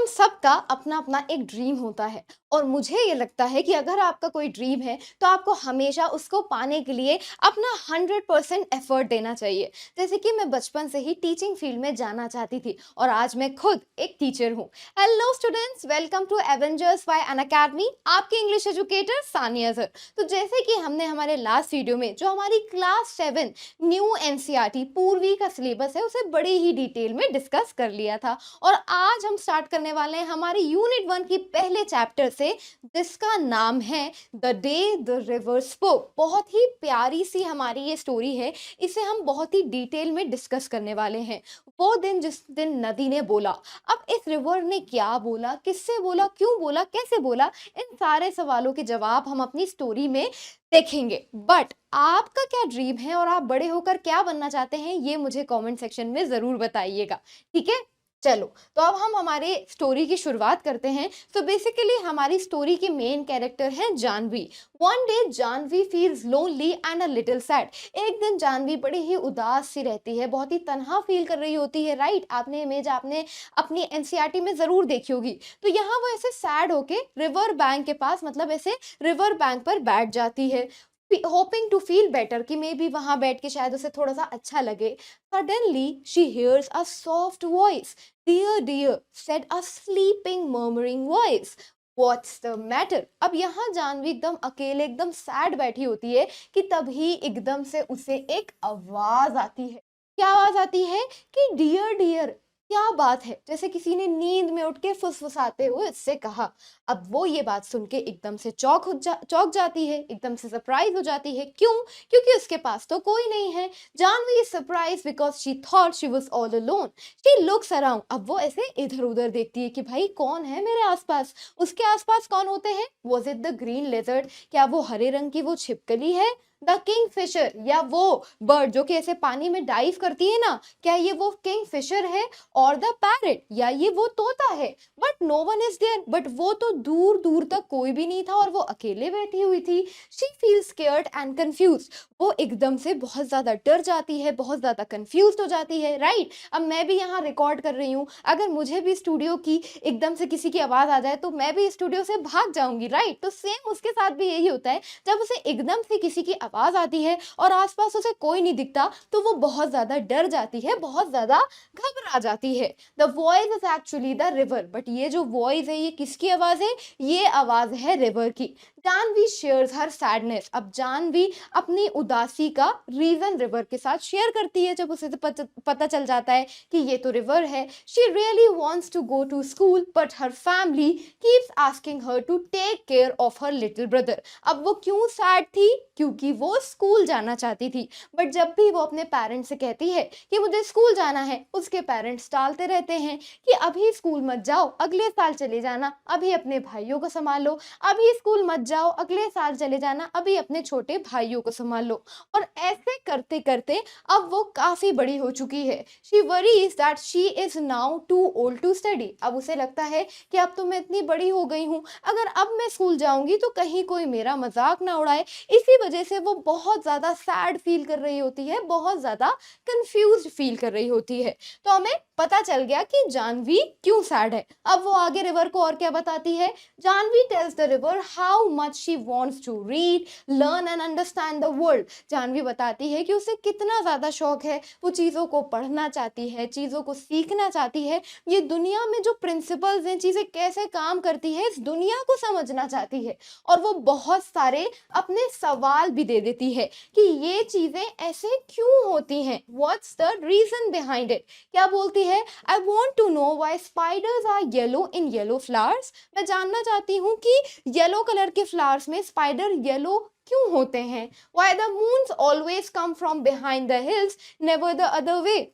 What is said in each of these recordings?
हम सबका अपना अपना एक ड्रीम होता है और मुझे ये लगता है कि अगर आपका कोई ड्रीम है तो आपको हमेशा उसको पाने के लिए अपना 100% एफर्ट देना चाहिए। जैसे कि मैं बचपन से ही टीचिंग फील्ड में जाना चाहती थी और आज मैं खुद एक टीचर हूँ। Hello students, welcome to Avengers by Unacademy, आपके इंग्लिश एजुकेटर सानिया सर। तो जैसे कि हमने हमारे लास्ट वीडियो में जो हमारी क्लास 7 न्यू एनसीईआरटी पूर्वी का सिलेबस है उसे बड़ी ही डिटेल में डिस्कस कर लिया था और आज हम स्टार्ट करने वाले हैं हमारी यूनिट 1 की पहले चैप्टर से, जिसका नाम है the day the river spoke. बहुत ही प्यारी सी हमारी ये स्टोरी है, इसे हम बहुत ही डिटेल में डिस्कस करने वाले हैं। वो दिन जिस दिन नदी ने बोला। अब इस रिवर ने क्या बोला, किससे बोला, क्यों बोला, कैसे बोला, इन सारे सवालों के जवाब हम अपनी स्टोरी में देखेंगे। बट आपका क्या ड्रीम है और आप बड़े होकर क्या बनना चाहते हैं, ये मुझे कमेंट सेक्शन में जरूर बताइएगा। ठीक है, चलो तो अब हम हमारे स्टोरी की शुरुआत करते हैं। तो बेसिकली हमारी स्टोरी की मेन कैरेक्टर है Janvi. One day Janvi feels lonely and a little sad. एक दिन जानवी बड़ी ही उदास सी रहती है, बहुत ही तन्हा फील कर रही होती है। राइट, आपने इमेज आपने अपनी एनसीईआरटी में जरूर देखी होगी। तो यहाँ वो ऐसे सैड होके रिवर बैंक के पास, मतलब ऐसे रिवर बैंक पर बैठ जाती है, होपिंग टू फील बेटर, कि मे बी वहां बैठ के शायद उसे थोड़ा सा अच्छा लगे। Suddenly, she hears a soft voice. Dear, dear, said a sleeping, murmuring voice. What's the matter? अब यहाँ जानवी एकदम अकेले, एकदम सैड बैठी होती है कि तभी एकदम से उसे एक आवाज आती है। क्या आवाज आती है कि डियर डियर, क्या बात है, जैसे किसी ने नींद में उठ के फुसफुसाते हुए उससे कहा। अब वो ये बात सुन के एकदम से चौंक जाती है, एकदम से सरप्राइज हो जाती है। क्यों? क्योंकि उसके पास तो कोई नहीं है। Janvi is surprised because she thought she was all alone. She looks around. अब वो ऐसे इधर उधर देखती है कि भाई कौन है मेरे आसपास। उसके आसपास कौन होते हैं? Was it the green lizard? क्या वो हरे रंग की वो छिपकली है? द किंग फिशर, या वो बर्ड जो कि ऐसे पानी में डाइव करती है ना, क्या ये वो किंग फिशर है? और द पैरट, या ये वो तोता है? But no one is there, but वो तो दूर दूर तक कोई भी नहीं था और वो अकेले बैठी हुई थी। She feels scared and confuse. वो एकदम से बहुत ज्यादा डर जाती है, बहुत ज्यादा कंफ्यूज हो जाती है। राइट, अब मैं भी यहाँ रिकॉर्ड कर रही हूँ, अगर मुझे भी स्टूडियो की एकदम से किसी की आवाज आ जाए तो मैं भी स्टूडियो से भाग जाऊंगी। राइट, तो सेम उसके साथ भी यही होता है। जब उसे एकदम से किसी की आवाज आती है और आसपास उसे कोई नहीं दिखता तो वो बहुत ज्यादा डर जाती है, बहुत ज्यादा घबरा जाती है। The voice is actually the river, but ये जो वॉइस है ये किसकी आवाज है? ये आवाज है रिवर की। जानवी शेयर्स हर सैडनेस। अब जानवी अपनी उदासी का रीजन रिवर के साथ शेयर करती है। जब उसे पता चल जाता है कि ये तो रिवर है। She really wants to go to school but her family keeps asking her to take care of her little brother. अब वो क्यों सैड थी? क्योंकि वो स्कूल जाना चाहती थी, बट जब भी वो अपने पेरेंट्स से कहती है कि मुझे स्कूल जाना है, उसके पेरेंट्स टालते रहते हैं कि अभी स्कूल मत जाओ, अगले साल चले जाना, अभी अपने भाइयों को संभालो, अभी स्कूल मत जाओ, अगले साल चले जाना, अभी अपने छोटे भाइयों को संभाल लो। और ऐसे करते करते अब वो काफी बड़ी हो चुकी है। She worries that she is now too old to study. अब उसे लगता है कि अब तो मैं इतनी बड़ी हो गई हूँ, अगर अब मैं स्कूल जाऊंगी तो कहीं कोई मेरा मजाक ना उड़ाए। इसी वजह से वो बहुत ज्यादा सैड फील कर रही होती है, बहुत ज्यादा कंफ्यूज्ड फील कर रही होती है। तो हमें पता चल गया कि जानवी क्यों सैड है। अब वो आगे रिवर को और क्या बताती है। Janvi tells the river how much she wants to read, learn and understand the world. Janvi बताती है कि उसे कितना ज्यादा शौक है, वो चीजों को पढ़ना चाहती है, चीजों को सीखना चाहती है, ये दुनिया में जो प्रिंसिपल्स हैं, चीजें कैसे काम करती है, इस दुनिया को समझना चाहती है। और वो बहुत सारे अपने सवाल भी दे देती है कि ये चीजें ऐसे क्यों होती हैं, what's the reason behind it. क्या बोलती है? I want to know why spiders are yellow in yellow flowers. मैं जानना चाहती हूँ कि येलो कलर के फ्लावर्स में स्पाइडर येलो क्यों होते हैं। Why the moon's always come from behind the hills, never the other way.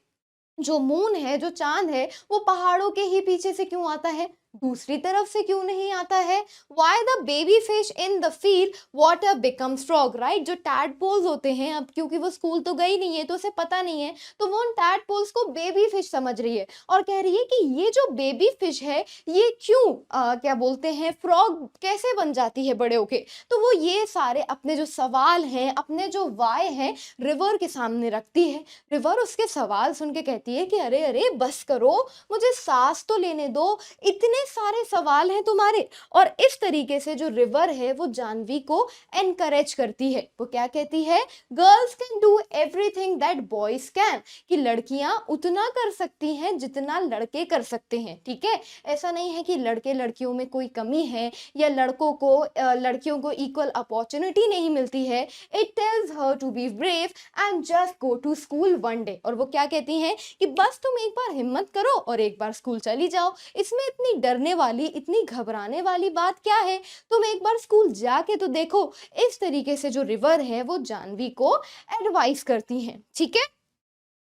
जो मून है, जो चांद है, वो पहाड़ों के ही पीछे से क्यों आता है, दूसरी तरफ से क्यों नहीं आता है। Why the baby fish in the field water becomes frog. Right, जो टैडपोल्स होते हैं, अब क्योंकि वो स्कूल तो गई नहीं है तो उसे पता नहीं है, तो वो उन टैडपोल्स को बेबी फिश समझ रही है और कह रही है कि ये जो बेबी फिश है ये क्यों क्या बोलते हैं, फ्रॉग कैसे बन जाती है बड़े होके। तो वो ये सारे अपने जो सवाल हैं, अपने जो वाय हैं, रिवर के सामने रखती है। रिवर उसके सवाल सुन के कहती है कि अरे अरे बस करो, मुझे सांस तो लेने दो, इतने इतने सारे सवाल हैं तुम्हारे। और इस तरीके से जो रिवर है वो जानवी को एनकरेज करती है। वो क्या कहती है, girls can do everything that boys can, कि लड़कियां उतना कर सकती हैं जितना लड़के कर सकते हैं। ठीक है, ऐसा नहीं है कि लड़के लड़कियों में कोई कमी है या लड़कियों को इक्वल अपॉर्चुनिटी नहीं मिलती है। It tells her to be brave and just go to school one day. और वो क्या कहती हैं कि बस तुम एक बार हिम्मत करो और एक बार स्कूल चली जाओ। इसमें इतनी डरने वाली, इतनी घबराने वाली बात क्या है, तुम एक बार स्कूल जाके तो देखो। इस तरीके से जो रिवर है वो जानवी को एडवाइस करती हैं। ठीक है,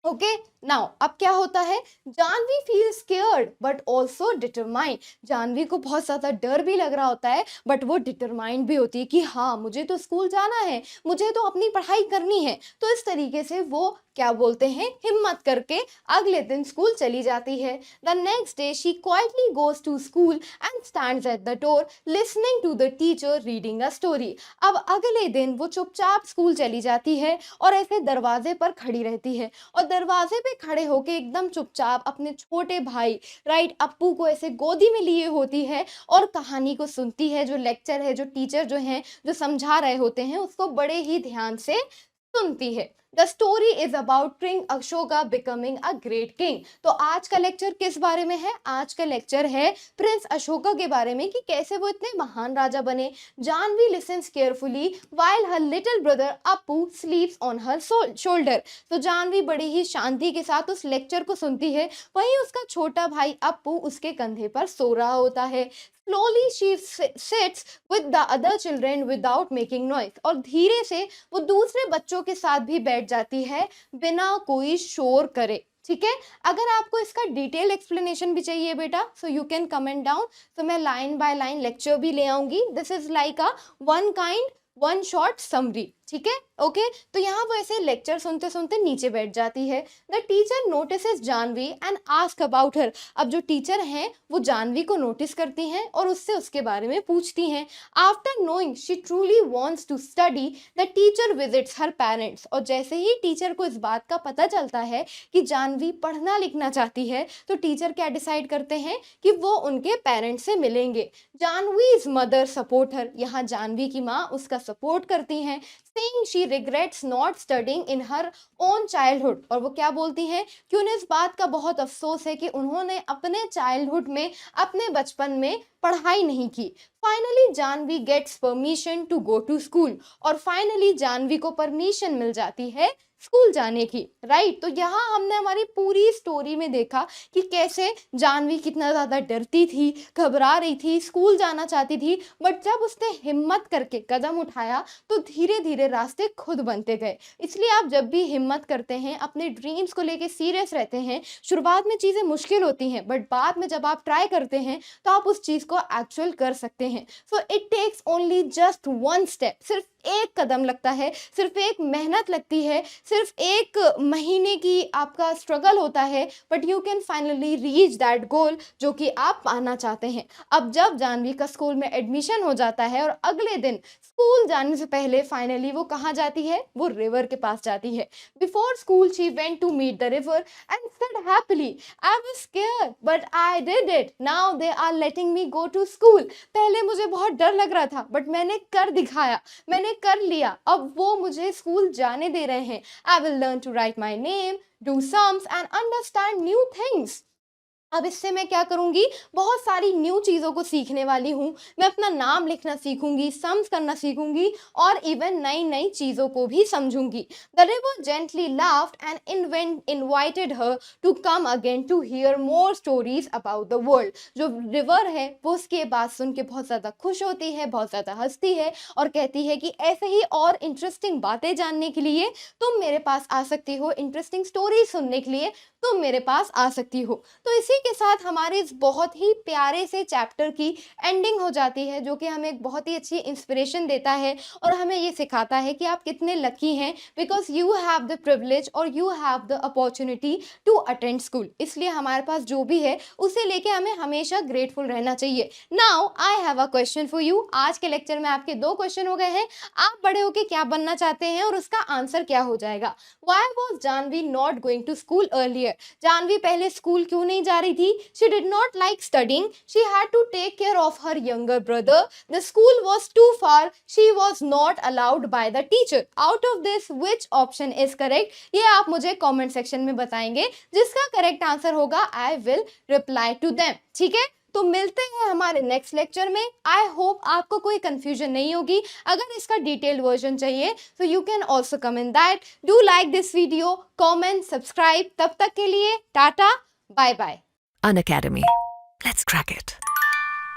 ओके। नाउ अब क्या होता है, Janvi feel scared but also determined. Janvi को बहुत ज्यादा डर भी लग रहा होता है, बट वो डिटरमाइंड भी होती है कि हाँ मुझे तो स्कूल जाना है, मुझे तो अपनी पढ़ाई करनी है। तो इस तरीके से वो क्या बोलते हैं, हिम्मत करके अगले दिन स्कूल चली जाती है। The next day she quietly goes to school and stands at the door listening to the teacher reading a story. अब अगले दिन वो चुपचाप स्कूल चली जाती है और ऐसे दरवाजे पर खड़ी रहती है, और दरवाजे पे खड़े होके एकदम चुपचाप अपने छोटे भाई राइट अप्पू को ऐसे गोदी में लिए होती है और कहानी को सुनती है। जो लेक्चर है, जो टीचर जो हैं, जो समझा रहे होते हैं, उसको बड़े ही ध्यान से सुनती है। The story is about king Ashoka becoming a great king. तो आज का लेक्चर किस बारे में है, आज का लेक्चर है प्रिंस अशोका के बारे में, कि कैसे वो इतने महान राजा बने। Janvi listens carefully while her little brother Appu sleeps on her shoulder. तो जानवी बड़ी ही शांति के साथ उस लेक्चर को सुनती है, वहीं उसका छोटा भाई अप्पू उसके कंधे पर सो रहा होता है। Slowly she sits with the other children without making noise। और धीरे से वो दूसरे बच्चों के साथ भी बैठ जाती है बिना कोई शोर करे। ठीक है, अगर आपको इसका डिटेल एक्सप्लेनेशन भी चाहिए बेटा, so you can comment down. तो मैं लाइन बाय लाइन लेक्चर भी ले आऊंगी। This is like a one short summary. ठीक है, ओके। तो यहाँ वो ऐसे लेक्चर सुनते सुनते नीचे बैठ जाती है। The teacher notices Janvi and ask about her. अब जो टीचर हैं वो जानवी को नोटिस करती हैं और उससे उसके बारे में पूछती हैं। After knowing she truly wants to study, the teacher visits her parents. और जैसे ही टीचर को इस बात का पता चलता है कि जानवी पढ़ना लिखना चाहती है, तो टीचर क्या डिसाइड करते हैं कि वो उनके पेरेंट्स से मिलेंगे। जानवीज मदर सपोर्ट हर। यहाँ जानवी की माँ उसका सपोर्ट करती हैं। saying she regrets not studying in her own childhood। और वो क्या बोलती हैं कि उन्हें इस बात का बहुत अफसोस है कि उन्होंने अपने चाइल्डहुड में, अपने बचपन में पढ़ाई नहीं की। Finally Janvi gets permission to go to school. और फाइनली जानवी को परमिशन मिल जाती है स्कूल जाने की। राइट, तो यहाँ हमने हमारी पूरी स्टोरी में देखा कि कैसे जानवी कितना ज़्यादा डरती थी, घबरा रही थी, स्कूल जाना चाहती थी, बट जब उसने हिम्मत करके कदम उठाया तो धीरे धीरे रास्ते खुद बनते गए। इसलिए आप जब भी हिम्मत करते हैं, अपने ड्रीम्स को लेके सीरियस रहते हैं, शुरुआत में चीज़ें मुश्किल होती हैं, बट बाद में जब आप ट्राई करते हैं तो आप उस चीज़ को एक्चुअल कर सकते हैं। So it takes only just one step. सिर्फ एक कदम लगता है, सिर्फ एक मेहनत लगती है, सिर्फ एक महीने की आपका स्ट्रगल होता है, but you can finally reach that goal जो कि आप पाना चाहते हैं। अब जब जानवी का स्कूल में एडमिशन हो जाता है और अगले दिन स्कूल जाने से पहले फाइनली वो कहाँ जाती है, वो रिवर के पास जाती है। Before school she went to meet the river and said happily, I was scared but I did it, now they are letting me go to school. पहले मुझे बहुत डर लग रहा था, बट मैंने कर दिखाया, मैंने कर लिया, अब वो मुझे स्कूल जाने दे रहे हैं। I will learn to write my name, do sums and understand new things. अब इससे मैं क्या करूंगी, बहुत सारी न्यू चीज़ों को सीखने वाली हूँ। मैं अपना नाम लिखना सीखूंगी, सम्स करना सीखूंगी और इवन नई नई चीज़ों को भी समझूंगी। The river gently laughed and invited her to come again to hear more stories about the world. जो रिवर है वो उसके बात सुन के बहुत ज़्यादा खुश होती है, बहुत ज़्यादा हंसती है और कहती है कि ऐसे ही और इंटरेस्टिंग बातें जानने के लिए तुम मेरे पास आ सकती हो, इंटरेस्टिंग स्टोरी सुनने के लिए तुम मेरे पास आ सकती हो। तो इसी के साथ हमारे इस बहुत ही प्यारे से चैप्टर की एंडिंग हो जाती है, जो कि हमें एक बहुत ही अच्छी इंस्पिरेशन देता है और हमें ये सिखाता है कि आप कितने लकी हैं, because you have the privilege और you have the opportunity to attend school. इसलिए हमारे पास जो भी है उसे लेके हमें हमेशा ग्रेटफुल रहना चाहिए। Now I have a question for you. आज के लेक्चर में आपके 2 क्वेश्चन हो गए हैं। आप बड़े होके क्या बनना चाहते हैं और उसका आंसर क्या हो जाएगा। Why was Janvi not going to school earlier. Janvi पहले स्कूल क्यों नहीं जा रही रही थी, she did not like studying, she had to take care of her younger brother, the school was too far, she was not allowed by the teacher. Out of this which option is correct? ये आप मुझे comment section में बताएंगे, जिसका correct answer होगा I will reply to them. ठीक है, तो मिलते हैं हमारे नेक्स्ट लेक्चर में। आई होप आपको कोई कंफ्यूजन नहीं होगी। अगर इसका डिटेल्ड वर्जन चाहिए तो you can also comment that. Do like this video, comment, subscribe. तब तक के लिए tata, bye bye. An Academy. Let's crack it.